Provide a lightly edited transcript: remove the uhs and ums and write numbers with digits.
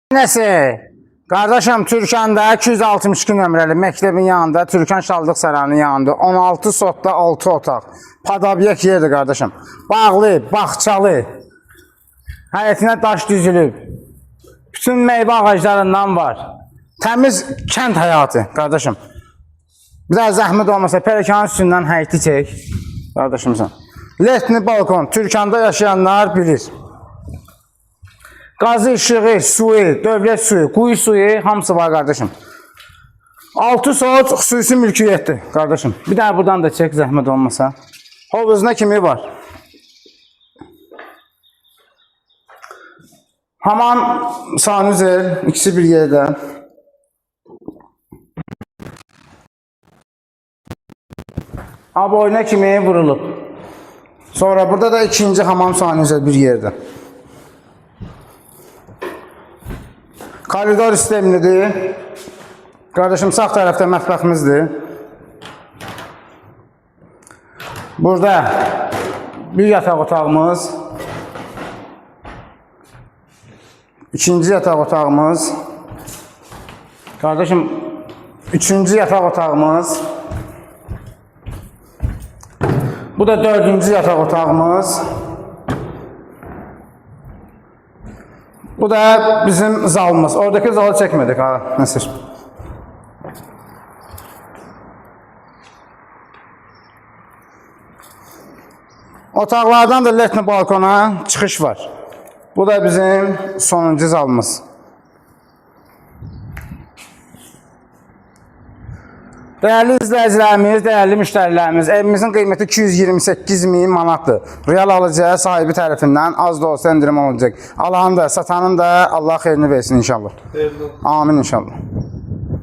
Nəsə, qardaşım Türkanda 262 nömrəli məktəbin yanında, Türkan Şallıq Sarayının yanında 16 sotda 6 otaq. Padabyek yerdir qardaşım. Bağlı, bağçalı. Həyətinə daş düzülüb. Bütün meyvə ağaclarından var. Təmiz kənd həyatı qardaşım. Biraz zəhmət olmasa pələkanın üstündən həyəti çək. Qardaşımsan. Letni balkon. Türkanda yaşayanlar bilir. Qazı işığı, suyu, dövlət suyu, quyu suyu hamısı var qardaşım. 6 sot xüsusi mülkiyyətdir qardaşım. Bir daha buradan da çək zəhmət olmasa. Hovuzuna kimi var. Hamam, sanuzel, ikisi bir yerdə. Aboyuna kimi vurulub. Sonra burada da ikinci hamam, sanuzel bir yerdə. Koridor sistemlidir. Qardaşım sağ tərəfdə mətbəximizdir. Burada bir yataq otağımız. İkinci yataq otağımız. Qardaşım üçüncü yataq otağımız. Bu da dördüncü yataq otağımız. Bu da bizim zalımız. Oradaki zalı çəkmədik ha, Nəsir. Otaqlardan da letni balkona çıxış var. Bu da bizim sonuncu zalımız. Değerli izləyicilərimiz, değerli müştərilərimiz, evimizin qiyməti 228.000 manatdır. Real alıcıya sahibi tərəfindən az da olsa endirim olacaq. Alanın da, satanın da Allah xeyrini versin inşallah. Amin inşallah.